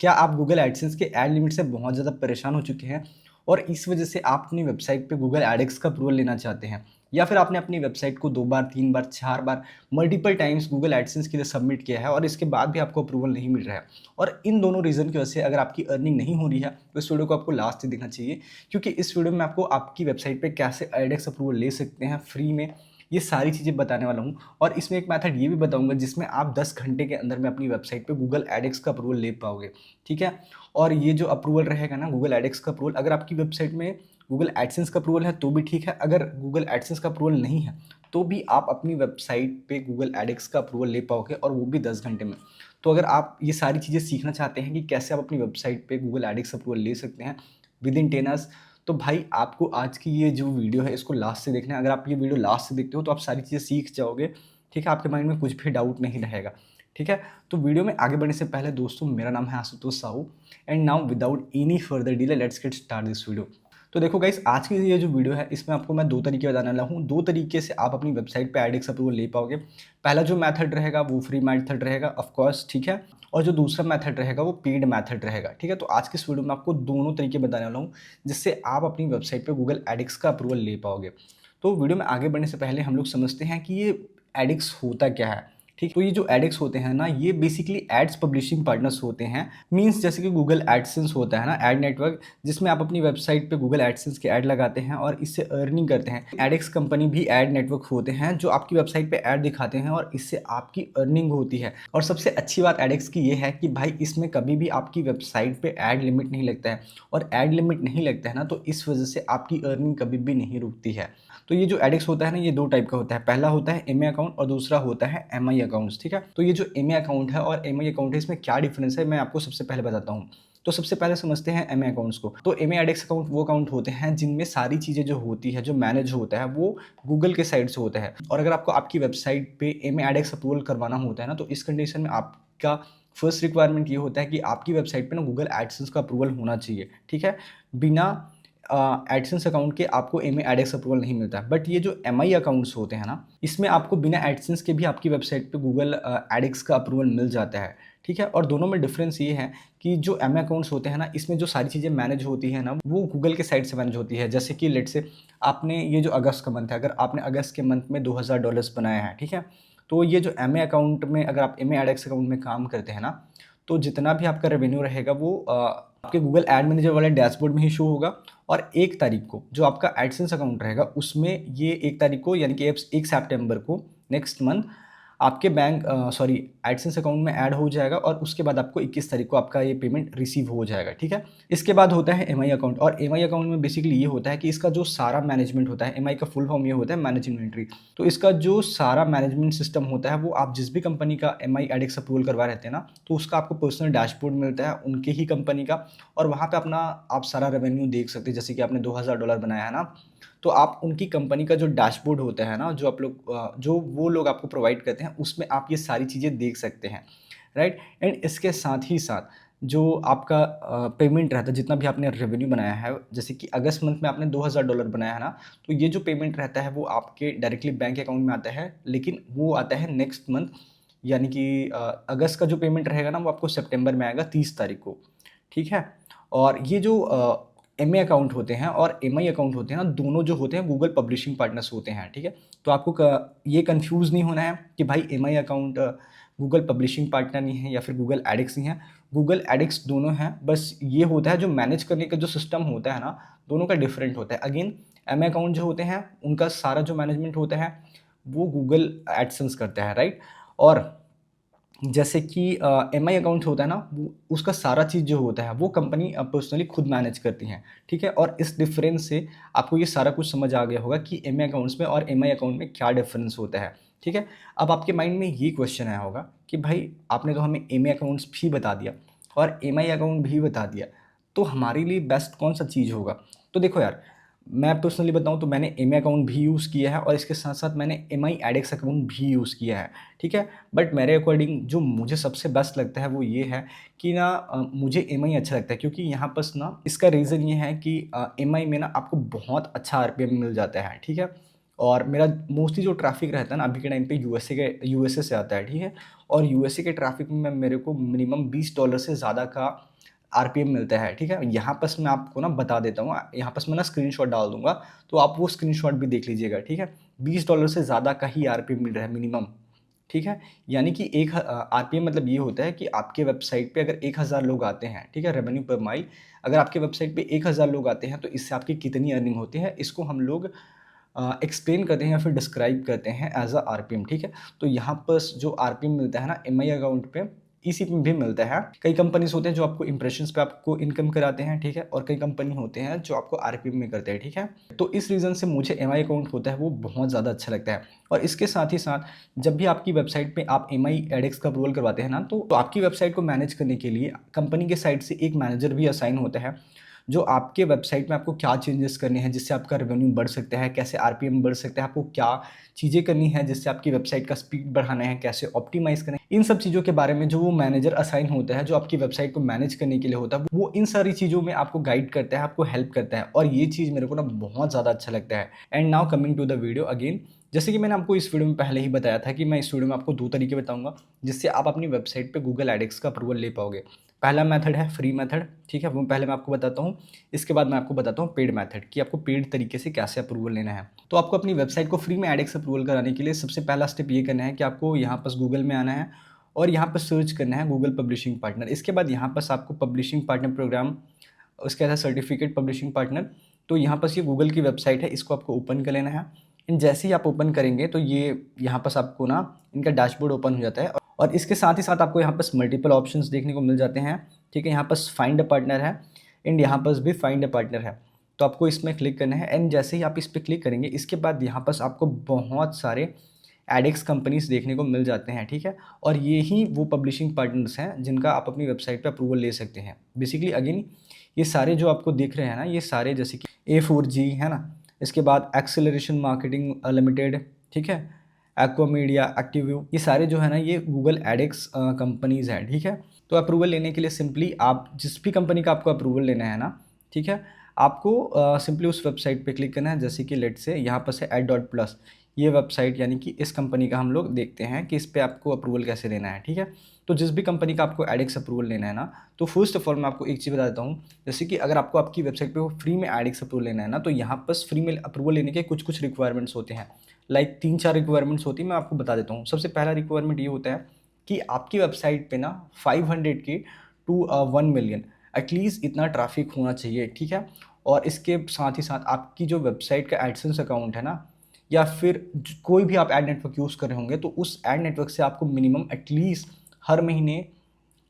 क्या आप Google AdSense के ऐड लिमिट से बहुत ज़्यादा परेशान हो चुके हैं और इस वजह से आप अपनी वेबसाइट पे गूगल एडएक्स का अप्रूवल लेना चाहते हैं? या फिर आपने अपनी वेबसाइट को 2 बार, 3 बार, 4 बार मल्टीपल टाइम्स गूगल एडसेंस के लिए सबमिट किया है और इसके बाद भी आपको अप्रूवल नहीं मिल रहा है? और इन दोनों रीज़न की वजह से अगर आपकी अर्निंग नहीं हो रही है, तो इस वीडियो को आपको लास्ट तक देखना चाहिए, क्योंकि इस वीडियो में आपको आपकी वेबसाइट पे कैसे एडएक्स अप्रूवल ले सकते हैं फ्री में, ये सारी चीज़ें बताने वाला हूँ। और इसमें एक मेथड ये भी बताऊँगा जिसमें आप 10 घंटे के अंदर में अपनी वेबसाइट पे गूगल एडएक्स का अप्रूवल ले पाओगे, ठीक है? और ये जो अप्रूवल रहेगा ना गूगल एडएक्स का अप्रूवल, अगर आपकी वेबसाइट में गूगल एडसेंस का अप्रूवल है तो भी ठीक है, अगर गूगल एडसेंस का अप्रूवल नहीं है तो भी आप अपनी वेबसाइट पे गूगल एडएक्स का अप्रूवल ले पाओगे और वो भी 10 घंटे में। तो अगर आप ये सारी चीज़ें सीखना चाहते हैं कि कैसे आप अपनी वेबसाइट पे गूगल एडएक्स अप्रूवल ले सकते हैं विदिन 10 आवर्स, तो भाई आपको आज की ये जो वीडियो है इसको लास्ट से देखना है। अगर आप ये वीडियो लास्ट से देखते हो तो आप सारी चीज़ें सीख जाओगे, ठीक है? आपके माइंड में कुछ भी डाउट नहीं रहेगा, ठीक है? तो वीडियो में आगे बढ़ने से पहले दोस्तों, मेरा नाम है Ashutosh Sahu and now without any further delay let's get start this video. तो देखो गाइस, आज की ये जो वीडियो है इसमें आपको मैं 2 तरीके बताने वाला हूँ। 2 तरीके से आप अपनी वेबसाइट पे एडएक्स अप्रूवल ले पाओगे। पहला जो मेथड रहेगा वो फ्री मेथड रहेगा ऑफ कोर्स, ठीक है? और जो दूसरा मेथड रहेगा वो पेड मेथड रहेगा, ठीक है? तो आज की इस वीडियो में आपको दोनों तरीके बताने वाला हूँ जिससे आप अपनी वेबसाइट पे गूगल एडएक्स का अप्रूवल ले पाओगे। तो वीडियो में आगे बढ़ने से पहले हम लोग समझते हैं कि ये एडएक्स होता क्या है, ठीक? तो ये जो एडएक्स होते हैं ना, ये बेसिकली एड्स पब्लिशिंग पार्टनर्स होते हैं। मीन्स जैसे कि गूगल एडसेंस होता है ना, एड नेटवर्क, जिसमें आप अपनी वेबसाइट पे गूगल एडसेंस के ऐड लगाते हैं और इससे अर्निंग करते हैं। एडएक्स कंपनी भी एड नेटवर्क होते हैं जो आपकी वेबसाइट पे ऐड दिखाते हैं और इससे आपकी अर्निंग होती है। और सबसे अच्छी बात एडएक्स की ये है कि भाई इसमें कभी भी आपकी वेबसाइट पे ऐड लिमिट नहीं लगता है, और ऐड लिमिट नहीं लगता है ना, तो इस वजह से आपकी अर्निंग कभी भी नहीं रुकती है। तो ये जो एडएक्स होता है ना, ये 2 टाइप का होता है। पहला होता है एमए अकाउंट और दूसरा होता है एमआई अकाउंट्स, ठीक है? तो ये जो एमए अकाउंट है और एमआई अकाउंट है, इसमें क्या डिफरेंस है मैं आपको सबसे पहले बताता हूँ। तो सबसे पहले समझते हैं एमए अकाउंट्स को। तो एमए एडएक्स अकाउंट वो अकाउंट होते हैं जिनमें सारी चीज़ें जो होती है, जो मैनेज होता है, वो गूगल के साइड से होता है। और अगर आपको आपकी वेबसाइट पे एमए एडएक्स अप्रूवल करवाना होता है ना, तो इस कंडीशन में आपका फर्स्ट रिक्वायरमेंट ये होता है कि आपकी वेबसाइट पे ना गूगल एडसेंस का अप्रूवल होना चाहिए, ठीक है? बिना एडसेंस अकाउंट के आपको एमए एडएक्स अप्रूवल नहीं मिलता है। बट ये जो एमआई अकाउंट्स होते हैं ना, इसमें आपको बिना एडसेंस के भी आपकी वेबसाइट पे गूगल एडएक्स का अप्रूवल मिल जाता है, ठीक है? और दोनों में डिफरेंस ये है कि जो एमए अकाउंट्स होते हैं ना, इसमें जो सारी चीज़ें मैनेज होती हैं ना, वो गूगल के साइड से मैनेज होती है। जैसे कि लेट्स से आपने ये जो अगस्त का मंथ है, अगर आपने अगस्त के मंथ में $2000 बनाया है, ठीक है? तो ये जो एमए अकाउंट में, अगर आप एमए एडएक्स अकाउंट में काम करते हैं ना, तो जितना भी आपका रेवेन्यू रहेगा वो आपके गूगल एड मैनेजर वाले डैशबोर्ड में ही शो होगा। और 1 तारीख को जो आपका एडसेंस अकाउंट रहेगा उसमें ये 1 तारीख को, यानी कि 1 सितंबर को नेक्स्ट मंथ आपके बैंक सॉरी एडसेंस अकाउंट में ऐड हो जाएगा और उसके बाद आपको 21 तारीख को आपका ये पेमेंट रिसीव हो जाएगा, ठीक है? इसके बाद होता है एमआई अकाउंट, और एमआई अकाउंट में बेसिकली ये होता है कि इसका जो सारा मैनेजमेंट होता है, एमआई का फुल फॉर्म ये होता है मैनेज इन्वेंटरी। तो इसका जो सारा मैनेजमेंट सिस्टम होता है, वो आप जिस भी कंपनी का एमआई एडएक्स अप्रूवल करवा रहते हैं ना, तो उसका आपको पर्सनल डैशबोर्ड मिलता है उनके ही कंपनी का, और वहाँ पे अपना आप सारा रेवेन्यू देख सकते हैं। जैसे कि आपने $2000 बनाया है ना, तो आप उनकी कंपनी का जो डैशबोर्ड होता है ना, जो आप लोग जो वो लोग आपको प्रोवाइड करते हैं, उसमें आप ये सारी चीज़ें देख सकते हैं, राइट? एंड इसके साथ ही साथ जो आपका पेमेंट रहता है, जितना भी आपने रेवेन्यू बनाया है, जैसे कि अगस्त मंथ में आपने $2000 बनाया है ना, तो ये जो पेमेंट रहता है वो आपके डायरेक्टली बैंक अकाउंट में आता है, लेकिन वो आता है नेक्स्ट मंथ, यानी कि अगस्त का जो पेमेंट रहेगा ना, वो आपको सितंबर में आएगा 30 तारीख को, ठीक है? और ये जो एमए अकाउंट होते हैं और एमआई अकाउंट होते हैं ना, दोनों जो होते हैं गूगल पब्लिशिंग पार्टनर्स होते हैं, ठीक है? तो आपको ये कंफ्यूज नहीं होना है कि भाई MI account Google publishing partner नहीं है या फिर गूगल एडएक्स नहीं है। गूगल एडएक्स दोनों हैं, बस ये होता है जो मैनेज करने का जो सिस्टम होता है ना, दोनों का डिफरेंट होता है। अगेन एमए अकाउंट जो होते हैं उनका सारा जो मैनेजमेंट होता है वो गूगल एडसेंस करता है, राइट? और जैसे कि एमआई अकाउंट होता है ना, वो उसका सारा चीज़ जो होता है वो कंपनी पर्सनली खुद मैनेज करती हैं, ठीक है? और इस डिफरेंस से आपको ये सारा कुछ समझ आ गया होगा कि एमआई अकाउंट्स में और एमआई अकाउंट में क्या डिफरेंस होता है, ठीक है? अब आपके माइंड में ये क्वेश्चन आया होगा कि भाई आपने तो हमें एमआई अकाउंट्स भी बता दिया और एमआई अकाउंट भी बता दिया, तो हमारे लिए बेस्ट कौन सा चीज़ होगा? तो देखो यार, मैं पर्सनली बताऊँ तो मैंने एमआई अकाउंट भी यूज़ किया है और इसके साथ-साथ मैंने एमआई एडएक्स अकाउंट भी यूज़ किया है, ठीक है? बट मेरे अकॉर्डिंग जो मुझे सबसे बेस्ट लगता है वो ये है कि ना मुझे एमआई अच्छा लगता है, क्योंकि यहाँ बस ना इसका रीज़न ये है कि एमआई में ना आपको बहुत अच्छा आरपीएम मिल जाता है, ठीक है? और मेरा मोस्टली जो ट्रैफ़िक रहता है ना अभी के टाइम पे यूएसए से आता है, ठीक है? और यूएसए के ट्रैफ़िक में मेरे को मिनिमम $20 से ज़्यादा का आरपीएम मिलता है, ठीक है? यहाँ बस मैं आपको ना बता देता हूँ, यहाँ बस मैं ना स्क्रीनशॉट डाल दूँगा, तो आप वो स्क्रीनशॉट भी देख लीजिएगा, ठीक है? $20 से ज़्यादा का ही आरपीएम मिल रहा है मिनिमम, ठीक है? यानी कि आरपीएम मतलब ये होता है कि आपके वेबसाइट पे अगर 1000 लोग आते हैं, ठीक है? रेवेन्यू पर माइल, अगर आपके वेबसाइट पे 1000 लोग आते हैं, तो इससे आपकी कितनी अर्निंग होती है, इसको हम लोग एक्सप्लेन करते हैं या फिर डिस्क्राइब करते हैं एज आरपीएम, ठीक है? तो यहाँ पर जो आरपीएम मिलता है ना एमआई अकाउंट पे, इसी पे भी मिलता है। कई कंपनीज होते हैं जो आपको इंप्रेशंस पे आपको इनकम कराते हैं, ठीक है? और कई कंपनी होते हैं जो आपको आरपीएम में करते हैं, ठीक है? तो इस रीज़न से मुझे एमआई अकाउंट होता है वो बहुत ज़्यादा अच्छा लगता है। और इसके साथ ही साथ जब भी आपकी वेबसाइट पे आप एमआई एडेक्स का अप्रूवल करवाते हैं ना, तो आपकी वेबसाइट को मैनेज करने के लिए कंपनी के साइड से एक मैनेजर भी असाइन होता है, जो आपके वेबसाइट में आपको क्या चेंजेस करने हैं जिससे आपका रेवेन्यू बढ़ सकता है, कैसे आरपीएम बढ़ सकता है, आपको क्या चीज़ें करनी है जिससे आपकी वेबसाइट का स्पीड बढ़ाना है, कैसे ऑप्टिमाइज़ करना है, इन सब चीज़ों के बारे में जो वो मैनेजर असाइन होता है, जो आपकी वेबसाइट को मैनेज करने के लिए होता है, वो इन सारी चीज़ों में आपको गाइड करता है, आपको हेल्प करता है। और ये चीज़ मेरे को ना बहुत ज़्यादा अच्छा लगता है। And now coming to the video again, जैसे कि मैंने आपको इस वीडियो में पहले ही बताया था कि मैं इस वीडियो में आपको 2 तरीके बताऊँगा जिससे आप अपनी वेबसाइट पे गूगल एडएक्स का अप्रूवल ले पाओगे। पहला मेथड है फ्री मेथड, ठीक है? वो पहले मैं आपको बताता हूँ। इसके बाद मैं आपको बताता हूँ पेड मेथड कि आपको पेड तरीके से कैसे अप्रूवल लेना है। तो आपको अपनी वेबसाइट को फ्री में एडएक्स अप्रूवल कराने के लिए सबसे पहला स्टेप ये करना है कि आपको यहाँ पास गूगल में आना है और यहाँ पर सर्च करना है गूगल पब्लिशिंग पार्टनर। इसके बाद यहाँ पास आपको पब्लिशिंग पार्टनर प्रोग्राम, उसके बाद सर्टिफिकेट पब्लिशिंग पार्टनर, तो यहाँ पास ये गूगल की वेबसाइट है, इसको आपको ओपन कर लेना है। इन जैसे ही आप ओपन करेंगे तो ये यहाँ पास आपको ना इनका डैशबोर्ड ओपन हो जाता है और इसके साथ ही साथ आपको यहाँ पास मल्टीपल ऑप्शंस देखने को मिल जाते हैं, ठीक है? यहाँ पास फाइंड अ पार्टनर है एंड यहाँ पास भी फाइंड अ पार्टनर है। तो आपको इसमें क्लिक करना है एंड जैसे ही आप इस पर क्लिक करेंगे इसके बाद यहाँ पास आपको बहुत सारे एडेक्स कंपनीज देखने को मिल जाते हैं, ठीक है? और ये ही वो पब्लिशिंग पार्टनर्स हैं जिनका आप अपनी वेबसाइट पे अप्रूवल ले सकते हैं। बेसिकली अगेन ये सारे जो आपको दिख रहे हैं ना, ये सारे जैसे कि A4G है ना, इसके बाद एक्सेलरेशन मार्केटिंग लिमिटेड, ठीक है? एक्वामीडिया, एक्टिव्यू, ये सारे जो है ना ये गूगल एडेक्स कंपनीज हैं, ठीक है? तो अप्रूवल लेने के लिए सिंपली आप जिस भी कंपनी का आपको अप्रूवल लेना है ना, ठीक है? आपको सिंपली उस वेबसाइट पे क्लिक करना है, जैसे कि लेट्स से यहाँ पर से एड.प्लस, ये वेबसाइट यानी कि इस कंपनी का हम लोग देखते हैं कि इस पे आपको अप्रूवल कैसे लेना है, ठीक है? तो जिस भी कंपनी का आपको एडेक्स अप्रूवल लेना है ना, तो फर्स्ट ऑफ ऑल मैं आपको एक चीज़ बता देता हूँ, जैसे कि अगर आपको आपकी वेबसाइट पे वो फ्री में एडेक्स अप्रूवल लेना है ना, तो यहाँ पर फ्री में अप्रूवल लेने के कुछ रिक्वायरमेंट्स होते हैं। लाइक 3-4 रिक्वायरमेंट्स होती हैं, मैं आपको बता देता हूँ। सबसे पहला रिक्वायरमेंट ये होता है कि आपकी वेबसाइट पे ना 500 के टू 1 मिलियन एटलीस्ट इतना ट्रैफिक होना चाहिए, ठीक है? और इसके साथ ही साथ आपकी जो वेबसाइट का एडसेंस अकाउंट है ना, या फिर कोई भी आप एड नेटवर्क यूज़ कर रहे होंगे, तो उस एड नेटवर्क से आपको मिनिमम एटलीस्ट हर महीने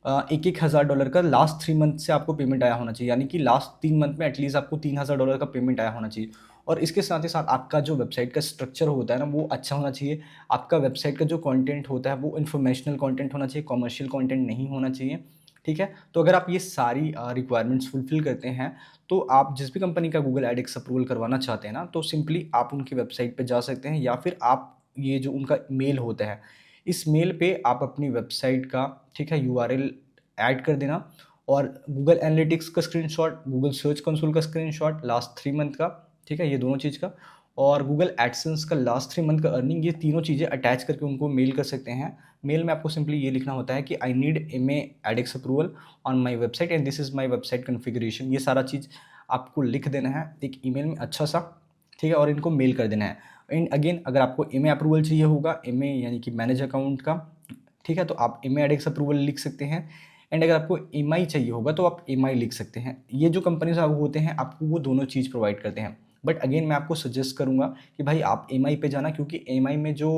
$1,000 का लास्ट 3 मंथ से आपको पेमेंट आया होना चाहिए। यानी कि लास्ट 3 मंथ में एटलीस्ट आपको $3,000 का पेमेंट आया होना चाहिए। और इसके साथ ही साथ आपका जो वेबसाइट का स्ट्रक्चर होता है ना, वो अच्छा होना चाहिए। आपका वेबसाइट का जो कंटेंट होता है वो इन्फॉर्मेशनल कंटेंट होना चाहिए, कमर्शियल कंटेंट नहीं होना चाहिए, ठीक है? तो अगर आप ये सारी रिक्वायरमेंट्स फुलफिल करते हैं, तो आप जिस भी कंपनी का गूगल एडेक्स अप्रूवल करवाना चाहते हैं ना, तो सिंपली आप उनकी वेबसाइट पे जा सकते हैं या फिर आप ये जो उनका मेल होता है, इस मेल पे आप अपनी वेबसाइट का, ठीक है, यूआरएल ऐड कर देना और गूगल एनालिटिक्स का स्क्रीनशॉट, गूगल सर्च कंसोल का स्क्रीनशॉट लास्ट 3 मंथ का, ठीक है, ये दोनों चीज़ का, और गूगल एडसेंस का लास्ट 3 मंथ का अर्निंग, ये तीनों चीज़ें अटैच करके उनको मेल कर सकते हैं। मेल में आपको सिंपली ये लिखना होता है कि I need MA एडेक्स approval on my website and this is my website configuration. ये सारा चीज़ आपको लिख देना है एक ईमेल में अच्छा सा, ठीक है, और इनको मेल कर देना है। एंड अगेन अगर आपको एमए अप्रूवल चाहिए होगा, एमए यानी कि मैनेज अकाउंट का, ठीक है, तो आप एमए एडेक्स अप्रूवल लिख सकते हैं। एंड अगर आपको एमआई चाहिए होगा तो आप एमआई लिख सकते हैं। ये जो कंपनीज होते हैं आपको वो दोनों चीज़ प्रोवाइड करते हैं। बट अगेन मैं आपको सजेस्ट करूँगा कि भाई आप एमआई पे जाना, क्योंकि एमआई में जो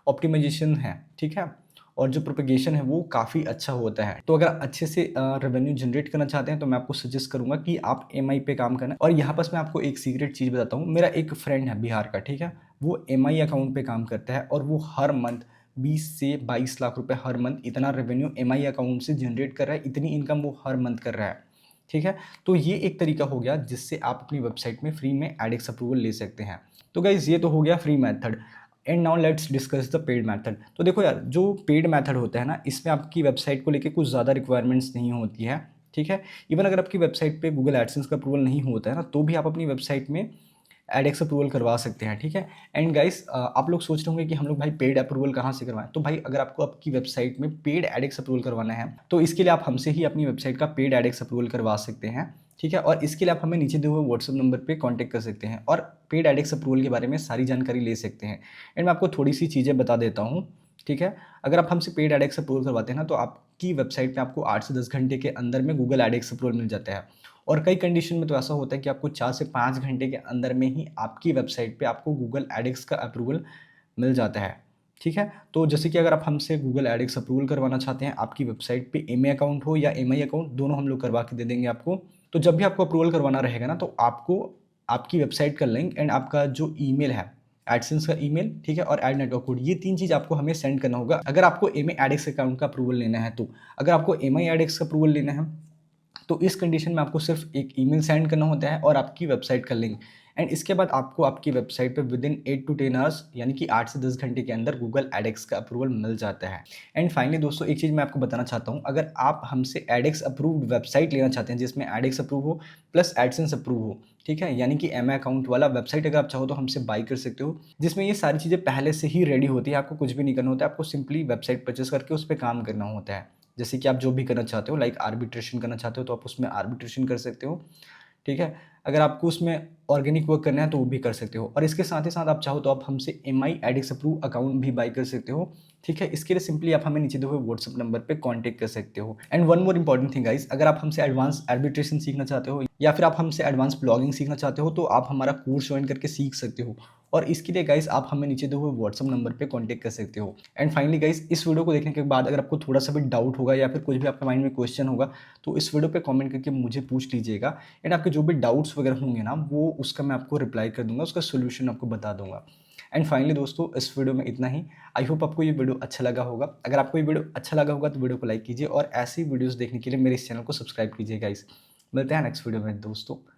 ऑप्टिमाइजेशन है, ठीक है, और जो प्रोपेगेशन है वो काफ़ी अच्छा होता है। तो अगर अच्छे से रेवेन्यू जनरेट करना चाहते हैं तो मैं आपको सजेस्ट करूँगा कि आप एमआई पे काम करना। और यहाँ पास मैं आपको एक सीक्रेट चीज़ बताता हूँ। मेरा एक फ्रेंड है बिहार का, ठीक है, वो एमआई अकाउंट पे काम करता है और वो हर मंथ 20 से 22 लाख रुपए हर मंथ इतना रेवेन्यू एमआई अकाउंट से जनरेट कर रहा है, इतनी इनकम वो हर मंथ कर रहा है, ठीक है? तो ये एक तरीका हो गया जिससे आप अपनी वेबसाइट में फ्री में एडेक्स अप्रूवल ले सकते हैं। तो गाइज़ ये तो हो गया free method. And now let's discuss the paid method. तो देखो यार, जो पेड मेथड होता है ना, इसमें आपकी वेबसाइट को लेके कुछ ज़्यादा रिक्वायरमेंट्स नहीं होती है, ठीक है? इवन अगर आपकी वेबसाइट पे गूगल एडसेंस का अप्रूवल नहीं होता है ना, तो भी आप अपनी वेबसाइट में एडएक्स अप्रूवल करवा सकते हैं, ठीक है। एंड गाइस आप लोग सोच रहे होंगे कि हम लोग भाई पेड अप्रूवल कहाँ से करवाएं। तो भाई अगर आपको आपकी वेबसाइट में पेड एडएक्स अप्रूवल करवाना है तो इसके लिए आप हमसे ही अपनी वेबसाइट का पेड एडएक्स अप्रूवल करवा सकते हैं, ठीक है। और इसके लिए आप हमें नीचे दिए हुए व्हाट्सअप नंबर पे कांटेक्ट कर सकते हैं और पेड एडएक्स अप्रूवल के बारे में सारी जानकारी ले सकते हैं। एंड मैं आपको थोड़ी सी चीज़ें बता देता हूँ, ठीक है। अगर आप हमसे पेड एडएक्स अप्रूवल करवाते हैं ना तो आपकी वेबसाइट पे आपको 8 से 10 घंटे के अंदर में गूगल एडएक्स अप्रूवल मिल जाता है। और कई कंडीशन में तो ऐसा होता है कि आपको 4 से 5 घंटे के अंदर में ही आपकी वेबसाइट पे आपको गूगल एडएक्स का अप्रूवल मिल जाता है, ठीक है। तो जैसे कि अगर आप हमसे गूगल एडएक्स अप्रूवल करवाना चाहते हैं, आपकी वेबसाइट पे एमए अकाउंट हो या एमआई अकाउंट, दोनों हम लोग करवा के दे देंगे आपको। तो जब भी आपको अप्रूवल करवाना रहेगा ना तो आपको आपकी वेबसाइट का लिंक एंड आपका जो ईमेल है, एडसेंस का ईमेल, ठीक है, और एड नेटवर्क कोड, ये 3 चीज़ आपको हमें सेंड करना होगा अगर आपको एमए एडएक्स अकाउंट का अप्रूवल लेना है। तो अगर आपको एमआई एडएक्स का अप्रूवल लेना है तो इस कंडीशन में आपको सिर्फ एक ईमेल सेंड करना होता है और आपकी वेबसाइट का लिंक। एंड इसके बाद आपको आपकी वेबसाइट पे विद इन 8 to 10 आवर्स यानी कि 8 से 10 घंटे के अंदर गूगल एडएक्स का अप्रूवल मिल जाता है। एंड फाइनली दोस्तों एक चीज़ मैं आपको बताना चाहता हूँ, अगर आप हमसे एडएक्स अप्रूव्ड वेबसाइट लेना चाहते हैं जिसमें एडएक्स अप्रूव हो प्लस एडसेंस अप्रूव हो, ठीक है, यानी कि एमए अकाउंट वाला वेबसाइट अगर आप चाहो तो हमसे बाई कर सकते हो, जिसमें ये सारी चीज़ें पहले से ही रेडी होती है। आपको कुछ भी नहीं करना होता है, आपको सिंपली वेबसाइट परचेस करके उस पर काम करना होता है। जैसे कि आप जो भी करना चाहते हो, लाइक आर्बिट्रेशन करना चाहते हो तो आप उसमें आर्बिट्रेशन कर सकते हो, ठीक है। अगर आपको उसमें ऑर्गेनिक वर्क करना है तो वो भी कर सकते हो। और इसके साथ ही साथ आप चाहो तो आप हमसे एमआई एडएक्स अप्रूव अकाउंट भी बाई कर सकते हो, ठीक है। इसके लिए सिंपली आप हमें नीचे दिए हुए व्हाट्सअप नंबर पे कांटेक्ट कर सकते हो। And one more important thing guys, अगर आप हमसे एडवांस आर्बिट्रेशन सीखना चाहते हो या फिर आप हमसे एडवांस ब्लॉगिंग सीखना चाहते हो तो आप हमारा कोर्स ज्वाइन करके सीख सकते हो। और इसके लिए गाइस आप हमें नीचे दिए हुए व्हाट्सअप नंबर पे कांटेक्ट कर सकते हो। एंड फाइनली गाइस इस वीडियो को देखने के बाद अगर आपको थोड़ा सा भी डाउट होगा या फिर कुछ भी आपके माइंड में क्वेश्चन होगा तो इस वीडियो पे कमेंट करके मुझे पूछ लीजिएगा। एंड आपके जो भी डाउट्स वगैरह होंगे ना वो उसका मैं आपको रिप्लाई कर दूंगा, उसका सोल्यूशन आपको बता दूंगा। एंड फाइनली दोस्तों इस वीडियो में इतना ही। आई होप आपको ये वीडियो अच्छा लगा होगा। अगर आपको ये वीडियो अच्छा लगा होगा तो वीडियो को लाइक कीजिए और ऐसी वीडियोस देखने के लिए मेरे इस चैनल को सब्सक्राइब कीजिए गाइस। मिलते हैं नेक्स्ट वीडियो में दोस्तों।